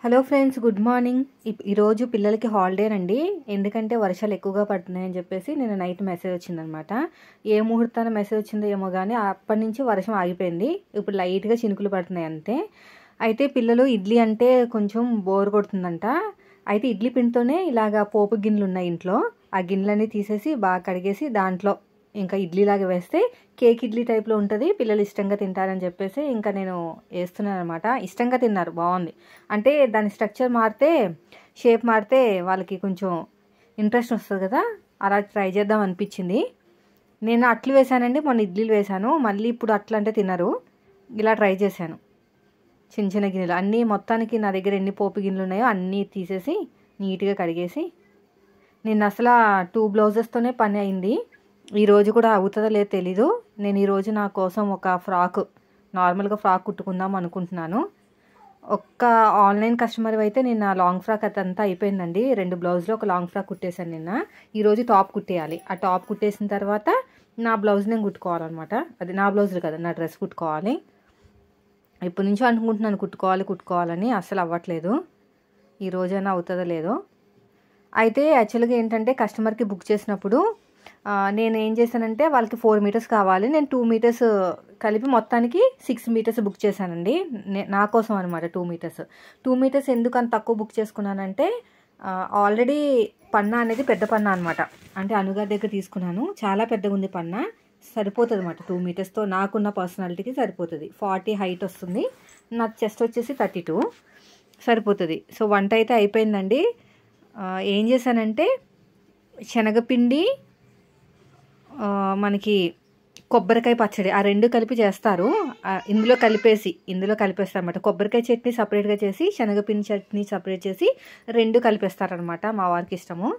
Hello friends, good morning. ఈరోజు పిల్లలకి holiday అండి. ఎందుకంటే వర్షాలు ఎక్కువగా పడుతున్నాయని చెప్పేసి నేను నైట్ మెసేజ్ వచ్చిందనమాట. ఏ ముహూర్తాన మెసేజ్ వచ్చిందో ఏమో కానీ అప్పటి నుంచి వర్షం ఆగిపోయింది. ఇప్పుడు లైట్గా చినుకులు పడుతున్నాయి అంతే. అయితే పిల్లలు ఇడ్లీ అంటే కొంచెం బోర్ కొడుతుందంట. అయితే ఇడ్లీ పిండితోనే ఇలాగా పోపు గిన్నెలు ఉన్నాయి ఇంట్లో. ఆ గిన్నెలన్నీ తీసేసి బాగా కడిగేసి దాంట్లో ఇంకా ఇడ్లీలాగా వేస్తే కేక్ ఇడ్లీ టైప్లో ఉంటుంది. పిల్లలు ఇష్టంగా తింటారని చెప్పేసి ఇంకా నేను వేస్తున్నాను అనమాట. ఇష్టంగా తిన్నారు, బాగుంది. అంటే దాని స్ట్రక్చర్ మారితే, షేప్ మారితే వాళ్ళకి కొంచెం ఇంట్రెస్ట్ వస్తుంది కదా, అలా ట్రై చేద్దాం అనిపించింది. నేను అట్లు వేసానండి, మొన్న ఇడ్లీలు వేసాను. మళ్ళీ ఇప్పుడు అట్లు అంటే తినరు, ఇలా ట్రై చేశాను. చిన్న చిన్న గిన్నెలు అన్నీ, మొత్తానికి నా దగ్గర ఎన్ని పోపు గిన్నెలు ఉన్నాయో అన్నీ తీసేసి నీట్గా కడిగేసి, నిన్న అసలు 2 బ్లౌజెస్తోనే పని అయింది. ఈరోజు కూడా అవుతుందో లేదో తెలీదు. నేను ఈరోజు నా కోసం ఒక నార్మల్గా ఫ్రాక్ కుట్టుకుందాం అనుకుంటున్నాను. ఒక్క ఆన్లైన్ కస్టమర్ అయితే నిన్న లాంగ్ ఫ్రాక్ అదంతా అయిపోయిందండి. 2 బ్లౌజ్లో ఒక లాంగ్ ఫ్రాక్ కుట్టేశాను నిన్న. ఈరోజు టాప్ కుట్టేయాలి. ఆ టాప్ కుట్టేసిన తర్వాత నా బ్లౌజ్ నేను కుట్టుకోవాలన్నమాట. అది నా బ్లౌజులు కదా, నా డ్రెస్ కుట్టుకోవాలి. ఇప్పటి నుంచో అనుకుంటున్నాను కుట్టుకోవాలని, అస్సలు అవ్వట్లేదు. ఈ రోజైనా అవుతుందో లేదో. అయితే యాక్చువల్గా ఏంటంటే కస్టమర్కి బుక్ చేసినప్పుడు నేను ఏం చేశానంటే, వాళ్ళకి 4 మీటర్స్ కావాలి, నేను 2 మీటర్స్ కలిపి మొత్తానికి 6 మీటర్స్ బుక్ చేశానండి. నా కోసం అనమాట. 2 మీటర్స్ ఎందుకు అంత తక్కువ బుక్ చేసుకున్నానంటే, ఆల్రెడీ పన్నా అనేది పెద్ద పన్నా అనమాట. అంటే అనుగారి దగ్గర తీసుకున్నాను. చాలా పెద్దగా ఉంది పన్నా. సరిపోతుంది అనమాట. 2 మీటర్స్తో నాకున్న పర్సనాలిటీకి సరిపోతుంది. 40 హైట్ వస్తుంది. నా చెస్ట్ వచ్చేసి 32 సరిపోతుంది. సో వంట అయితే అయిపోయిందండి. ఏం చేశానంటే, శనగపిండి, మనకి కొబ్బరికాయ పచ్చడి, ఆ 2 కలిపి చేస్తారు. ఇందులో కలిపేస్తారు అనమాట. కొబ్బరికాయ చట్నీ సపరేట్గా చేసి, శనగపిండి చట్నీ సపరేట్ చేసి 2 కలిపేస్తారనమాట. మా వారికి ఇష్టము.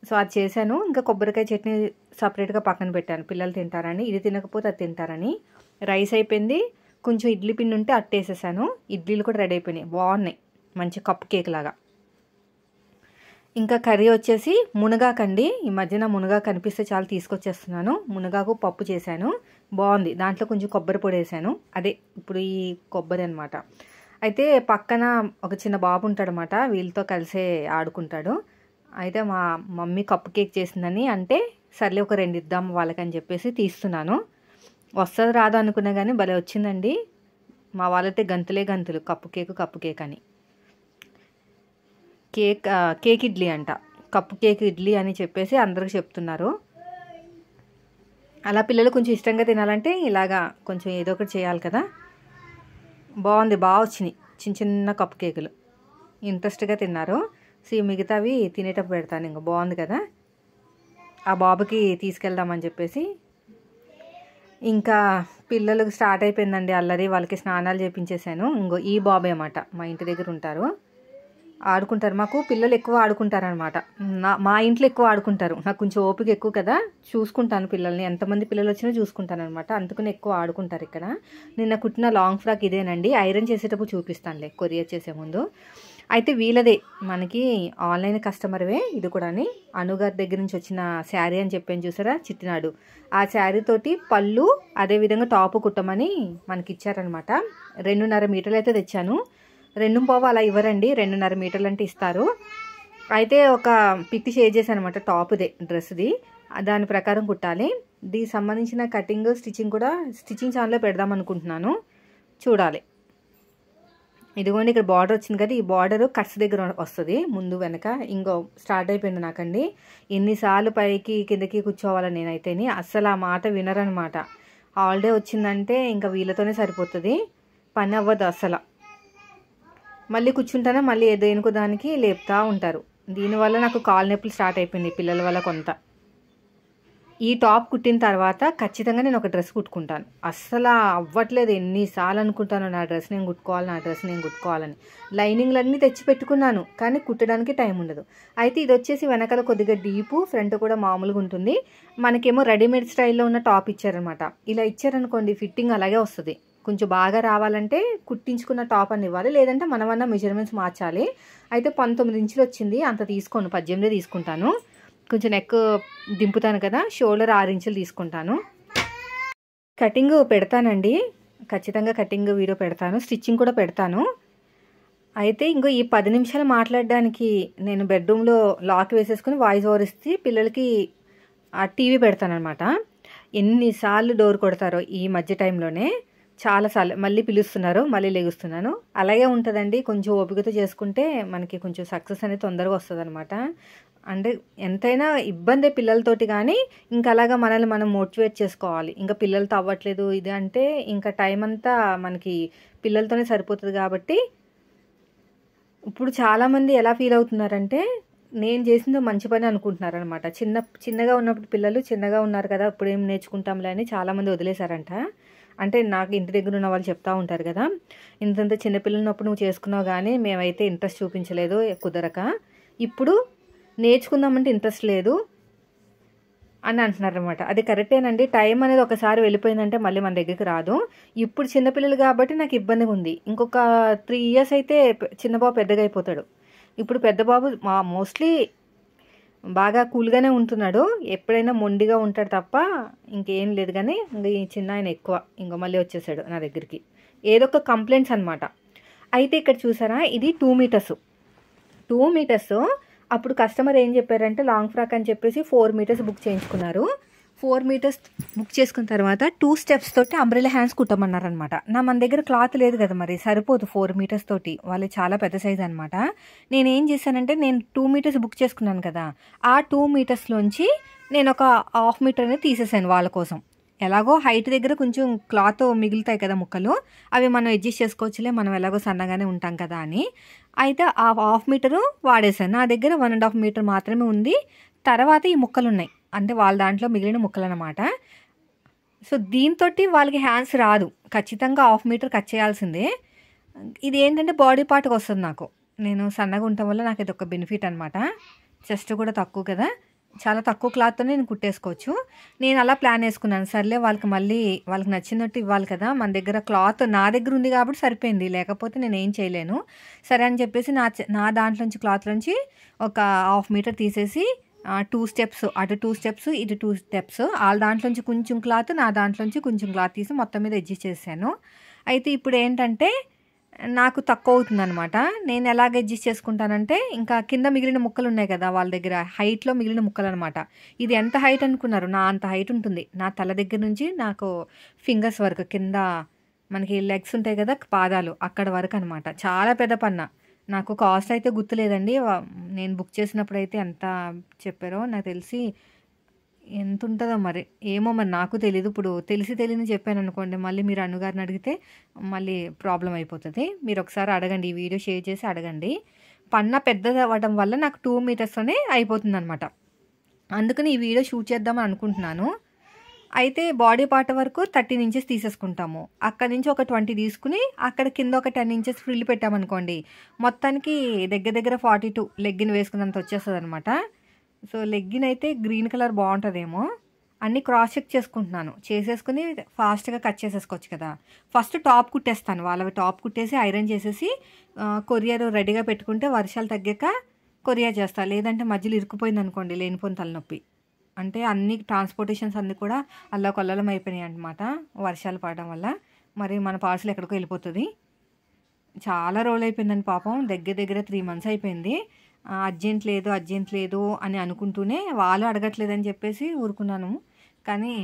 సో అది చేశాను. ఇంకా కొబ్బరికాయ చట్నీ సపరేట్గా పక్కన పెట్టాను, పిల్లలు తింటారని. ఇది తినకపోతే అది తింటారని. రైస్ అయిపోయింది. కొంచెం ఇడ్లీ పిండి ఉంటే అట్టేసేసాను. ఇడ్లీలు కూడా రెడీ అయిపోయినాయి, బాగున్నాయి, మంచి కప్ కేక్ లాగా. ఇంకా కర్రీ వచ్చేసి మునగాకండి. ఈ మధ్యన మునగాకు కనిపిస్తే చాలా తీసుకొచ్చేస్తున్నాను. మునగాకు పప్పు చేశాను, బాగుంది. దాంట్లో కొంచెం కొబ్బరి పొడి వేసాను. అదే ఇప్పుడు ఈ కొబ్బరి అనమాట. అయితే పక్కన ఒక చిన్న బాబు ఉంటాడనమాట, వీళ్ళతో కలిసే ఆడుకుంటాడు. అయితే మా మమ్మీ కప్ కేక్ చేసిందని అంటే, సర్లే ఒక 2 ఇద్దాం వాళ్ళకని చెప్పేసి తీస్తున్నాను. వస్తుంది రాదు అనుకున్నా కానీ భలే వచ్చిందండి. మా వాళ్ళైతే గంతులు కప్పు కేక్ అని. కేక్ ఇడ్లీ అంట, కప్పు కేక్ ఇడ్లీ అని చెప్పేసి అందరికి చెప్తున్నారు. అలా పిల్లలు కొంచెం ఇష్టంగా తినాలంటే ఇలాగా కొంచెం ఏదో ఒకటి చేయాలి కదా. బాగుంది, బాగా వచ్చినాయి చిన్న చిన్న కప్పు కేకులు. ఇంట్రెస్ట్గా తిన్నారు. సో మిగతావి తినేటప్పుడు పెడతాను. ఇంకా బాగుంది కదా, ఆ బాబుకి తీసుకెళ్దామని చెప్పేసి. ఇంకా పిల్లలకు స్టార్ట్ అయిపోయిందండి అల్లరి. వాళ్ళకి స్నానాలు చేపించేశాను. ఇంకో ఈ బాబే అన్నమాట, మా ఇంటి దగ్గర ఉంటారు, ఆడుకుంటారు. మాకు పిల్లలు ఎక్కువ ఆడుకుంటారనమాట. మా ఇంట్లో ఎక్కువ ఆడుకుంటారు. నాకు కొంచెం ఓపిక ఎక్కువ కదా, చూసుకుంటాను పిల్లల్ని. ఎంతమంది పిల్లలు వచ్చినా చూసుకుంటాను అనమాట. అందుకని ఎక్కువ ఆడుకుంటారు ఇక్కడ. నిన్న కుట్టిన లాంగ్ ఫ్రాక్ ఇదేనండి. ఐరన్ చేసేటప్పుడు చూపిస్తానులే, కొరియర్ చేసే ముందు. అయితే వీళ్ళదే, మనకి ఆన్లైన్ కస్టమర్వే ఇది కూడా. అనుగారి దగ్గర నుంచి వచ్చిన శారీ అని చెప్పాను చూసారా, చిట్టినాడు. ఆ శారీ తోటి పళ్ళు, అదేవిధంగా టాపు కుట్టమని మనకి ఇచ్చారనమాట. 2.5 మీటర్లు అయితే తెచ్చాను. 2.5 అలా ఇవ్వరండి, 2.5 మీటర్లు అంటే ఇస్తారు. అయితే ఒక పిక్ షేర్ చేశాను అనమాట, టాప్దే, డ్రెస్ది. దాని ప్రకారం కుట్టాలి. దీనికి సంబంధించిన కటింగ్, స్టిచ్చింగ్ కూడా స్టిచ్చింగ్ ఛానల్లో పెడదాం అనుకుంటున్నాను, చూడాలి. ఇదిగోండి ఇక్కడ బార్డర్ వచ్చింది కదా, ఈ బార్డర్ కట్స్ దగ్గర వస్తుంది, ముందు వెనక. ఇంకో స్టార్ట్ అయిపోయింది నాకండి. ఎన్నిసార్లు పైకి కిందకి కూర్చోవాలని నేనైతేని, అస్సలు ఆ మాట వినరనమాట. హాలిడే వచ్చిందంటే ఇంకా వీళ్ళతోనే సరిపోతుంది, పని అవ్వదు అస్సలు. మళ్ళీ కూర్చుంటానే మళ్ళీ దేనికో దానికి లేపుతూ ఉంటారు. దీనివల్ల నాకు కాలు నొప్పులు స్టార్ట్ అయిపోయింది, పిల్లల వల్ల కొంత. ఈ టాప్ కుట్టిన తర్వాత ఖచ్చితంగా నేను ఒక డ్రెస్ కుట్టుకుంటాను. అస్సలు అవ్వట్లేదు, ఎన్నిసార్లు అనుకుంటాను నా డ్రెస్ నేను కుట్టుకోవాలని. లైనింగ్లన్నీ తెచ్చి పెట్టుకున్నాను, కానీ కుట్టడానికి టైం ఉండదు. అయితే ఇది వచ్చేసి వెనకాల కొద్దిగా డీపు, ఫ్రంట్ కూడా మామూలుగా ఉంటుంది. మనకేమో రెడీమేడ్ స్టైల్లో ఉన్న టాప్ ఇచ్చారనమాట. ఇలా ఇచ్చారనుకోండి, ఫిట్టింగ్ అలాగే వస్తుంది. కొంచెం బాగా రావాలంటే కుట్టించుకున్న టాప్ అని ఇవ్వాలి, లేదంటే మనమన్నా మెజర్మెంట్స్ మార్చాలి. అయితే 19 ఇంచులు వచ్చింది, అంత తీసుకోను, 18 తీసుకుంటాను. కొంచెం నెక్ దింపుతాను కదా, షోల్డర్ 6 ఇంచులు తీసుకుంటాను. కటింగ్ పెడతానండి, ఖచ్చితంగా కటింగ్ వీడియో పెడతాను, స్టిచ్చింగ్ కూడా పెడతాను. అయితే ఇంకో ఈ 10 నిమిషాలు మాట్లాడడానికి నేను బెడ్రూమ్లో లాక్ వేసేసుకుని వాయిస్ ఓవర్ ఇస్తే పిల్లలకి ఆ టీవీ పెడతానమాట. ఎన్నిసార్లు డోర్ కొడతారో ఈ మధ్య టైంలోనే, చాలాసార్లు. మళ్ళీ పిలుస్తున్నారు, మళ్ళీ లెగుస్తున్నాను. అలాగే ఉంటుందండి. కొంచెం ఓపికతో చేసుకుంటే మనకి కొంచెం సక్సెస్ అనేది తొందరగా వస్తుంది అనమాట. అంటే ఎంతైనా ఇబ్బంది పిల్లలతోటి, కానీ ఇంకా అలాగా మనల్ని మనం మోటివేట్ చేసుకోవాలి. ఇంకా పిల్లలతో అవ్వట్లేదు ఇది అంటే ఇంకా టైం అంతా మనకి పిల్లలతోనే సరిపోతుంది. కాబట్టి ఇప్పుడు చాలామంది ఎలా ఫీల్ అవుతున్నారంటే నేను చేసిందో మంచి పని అనుకుంటున్నారనమాట. చిన్నగా ఉన్నప్పుడు పిల్లలు చిన్నగా ఉన్నారు కదా, ఇప్పుడు ఏం నేర్చుకుంటాంలే అని చాలామంది వదిలేశారంట. అంటే నాకు ఇంటి దగ్గర ఉన్న వాళ్ళు చెప్తా ఉంటారు కదా, ఇంతంత చిన్నపిల్లలు ఉన్నప్పుడు నువ్వు చేసుకున్నావు కానీ మేమైతే ఇంట్రెస్ట్ చూపించలేదు కుదరక, ఇప్పుడు నేర్చుకుందామంటే ఇంట్రెస్ట్ లేదు అని అంటున్నారనమాట. అది కరెక్టేనండి. టైం అనేది ఒకసారి వెళ్ళిపోయిందంటే మళ్ళీ మన దగ్గరికి రాదు. ఇప్పుడు చిన్నపిల్లలు కాబట్టి నాకు ఇబ్బందిగా ఉంది. ఇంకొక 3 years అయితే చిన్న బాబు పెద్దగా అయిపోతాడు. ఇప్పుడు పెద్ద బాబు మోస్ట్లీ బాగా కూల్గానే ఉంటున్నాడు. ఎప్పుడైనా మొండిగా ఉంటాడు తప్ప ఇంకేం లేదు. కానీ ఇంక ఈ చిన్న ఆయన ఎక్కువ ఇంకో మళ్ళీ వచ్చేసాడు నా దగ్గరికి. ఏదో ఒక కంప్లైంట్స్ అనమాట. అయితే ఇక్కడ చూసారా, ఇది 2 meters. 2 meters. అప్పుడు కస్టమర్ ఏం చెప్పారంటే లాంగ్ ఫ్రాక్ అని చెప్పేసి 4 meters బుక్ చేయించుకున్నారు. 4 meters బుక్ చేసుకున్న తర్వాత 2 steps తోటి అంబ్రెలా హ్యాండ్స్ కుట్టమన్నారనమాట. మన దగ్గర క్లాత్ లేదు కదా, మరి సరిపోదు 4 meters తోటి. వాళ్ళు చాలా పెద్ద సైజ్ అనమాట. నేనేం చేశానంటే, నేను 2 meters బుక్ చేసుకున్నాను కదా, ఆ 2 metersలోంచి నేను ఒక 1/2 meter అనేది తీసేసాను వాళ్ళ కోసం. ఎలాగో హైట్ దగ్గర కొంచెం క్లాత్ మిగులుతాయి కదా ముక్కలు, అవి మనం అడ్జస్ట్ చేసుకోవచ్చులే, మనం ఎలాగో సన్నగానే ఉంటాం కదా అని. అయితే ఆ 1/2 meter వాడేసాను. నా దగ్గర 1.5 meter మాత్రమే ఉంది. తర్వాత ఈ ముక్కలు ఉన్నాయి, అంటే వాళ్ళ దాంట్లో మిగిలిన ముక్కలు అనమాట. సో దీంతో వాళ్ళకి హ్యాండ్స్ రాదు, ఖచ్చితంగా 1/2 meter కట్ చేయాల్సిందే. ఇది ఏంటంటే బాడీ పార్ట్కి వస్తుంది నాకు. నేను సన్నగా ఉండటం వల్ల నాకు ఇది ఒక బెనిఫిట్ అనమాట. చెస్ట్ కూడా తక్కువ కదా, చాలా తక్కువ క్లాత్తో నేను కుట్టేసుకోవచ్చు. నేను అలా ప్లాన్ వేసుకున్నాను. సర్లే వాళ్ళకి నచ్చినట్టు ఇవ్వాలి కదా, మన దగ్గర క్లాత్ నా దగ్గర ఉంది కాబట్టి సరిపోయింది, లేకపోతే నేను ఏం చేయలేను. సరే అని చెప్పేసి నా దాంట్లోంచి క్లాత్లోంచి ఒక 1/2 meter తీసేసి 2 steps, అటు 2 steps ఇటు 2 steps, వాళ్ళ దాంట్లోంచి కొంచెం క్లాత్ నా దాంట్లోంచి కొంచెం క్లాత్ తీసి మొత్తం మీద అడ్జస్ట్ చేశాను. అయితే ఇప్పుడు ఏంటంటే నాకు తక్కువ అవుతుందనమాట. నేను ఎలాగ అడ్జస్ట్ చేసుకుంటానంటే, ఇంకా కింద మిగిలిన ముక్కలు ఉన్నాయి కదా వాళ్ళ దగ్గర, హైట్లో మిగిలిన ముక్కలు అనమాట. ఇది ఎంత హైట్ అనుకున్నారు, నా అంత హైట్ ఉంటుంది. నా తల దగ్గర నుంచి నాకు ఫింగర్స్ వరకు, కింద మనకి లెగ్స్ ఉంటాయి కదా పాదాలు, అక్కడ వరకు అనమాట. చాలా పెద్ద పన్న. నాకు కాస్ట్ అయితే గుర్తులేదండి. నేను బుక్ చేసినప్పుడు అయితే ఎంత చెప్పారో నాకు తెలిసి ఎంత ఉంటుందో మరి, ఏమో మరి నాకు తెలీదు. ఇప్పుడు తెలియని చెప్పాను అనుకోండి, మళ్ళీ మీరు అన్నగారిని అడిగితే మళ్ళీ ప్రాబ్లం అయిపోతుంది. మీరు ఒకసారి అడగండి, ఈ వీడియో షేర్ చేసి అడగండి. పన్న పెద్దది అవ్వడం వల్ల నాకు 2 metersలోనే అయిపోతుంది అనమాట. అందుకని ఈ వీడియో షూట్ చేద్దామని అనుకుంటున్నాను. అయితే బాడీ పార్ట్ వరకు 13 inches తీసేసుకుంటాము. అక్కడి నుంచి ఒక 20 తీసుకుని అక్కడ కింద ఒక 10 inches ఫ్రిల్ పెట్టామనుకోండి, మొత్తానికి దగ్గర 42 లెగ్గిన్ వేసుకున్నంత వచ్చేస్తుంది అనమాట. సో లెగ్గిన్ అయితే గ్రీన్ కలర్ బాగుంటుందేమో. అన్నీ క్రాస్ చెక్ చేసుకుంటున్నాను, చేసేసుకుని ఫాస్ట్గా కట్ చేసేసుకోవచ్చు కదా. ఫస్ట్ టాప్ కుట్టేస్తాను, వాళ్ళవి టాప్ కుట్టేసి ఐరన్ చేసేసి కొరియర్ రెడీగా పెట్టుకుంటే వర్షాలు తగ్గాక కొరియర్ చేస్తాను. లేదంటే మధ్యలో ఇరుక్కుపోయింది అనుకోండి, లేనిపోయిన తలనొప్పి. అంటే అన్ని ట్రాన్స్పోర్టేషన్స్ అన్నీ కూడా అల్లకొల్లలం అయిపోయినాయి అనమాట వర్షాలు పడడం వల్ల. మరి మన పార్సల్ ఎక్కడికో వెళ్ళిపోతుంది. చాలా రోజులు అయిపోయిందని పాపం, దగ్గర 3 months అయిపోయింది. అర్జెంట్ లేదు అని అనుకుంటూనే వాళ్ళు అడగట్లేదని చెప్పేసి ఊరుకున్నాను. కానీ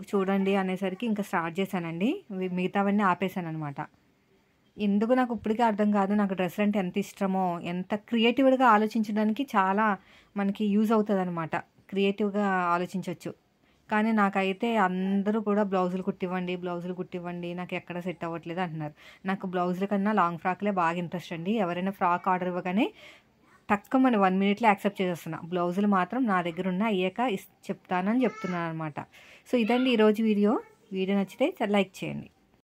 చూడండి అనేసరికి ఇంకా స్టార్ట్ చేశానండి. మిగతావన్నీ ఆపేశాను అనమాట. ఎందుకు నాకు ఇప్పటికీ అర్థం కాదు. నాకు డ్రెస్ అంటే ఎంత ఇష్టమో, ఎంత క్రియేటివ్గా ఆలోచించడానికి చాలా మనకి యూజ్ అవుతుంది అనమాట. క్రియేటివ్గా ఆలోచించవచ్చు. కానీ నాకైతే అందరూ కూడా బ్లౌజులు కుట్టివ్వండి, నాకు ఎక్కడ సెట్ అవ్వట్లేదు అంటున్నారు. నాకు బ్లౌజుల కన్నా లాంగ్ ఫ్రాక్లే బాగా ఇంట్రెస్ట్ అండి. ఎవరైనా ఫ్రాక్ ఆర్డర్ ఇవ్వగానే టక్కమని 1 minute యాక్సెప్ట్ చేసేస్తున్నా. బ్లౌజులు మాత్రం నా దగ్గర ఉన్న అయ్యాక చెప్తానని చెప్తున్నాను అనమాట. సో ఇదండి ఈరోజు వీడియో నచ్చితే లైక్ చేయండి.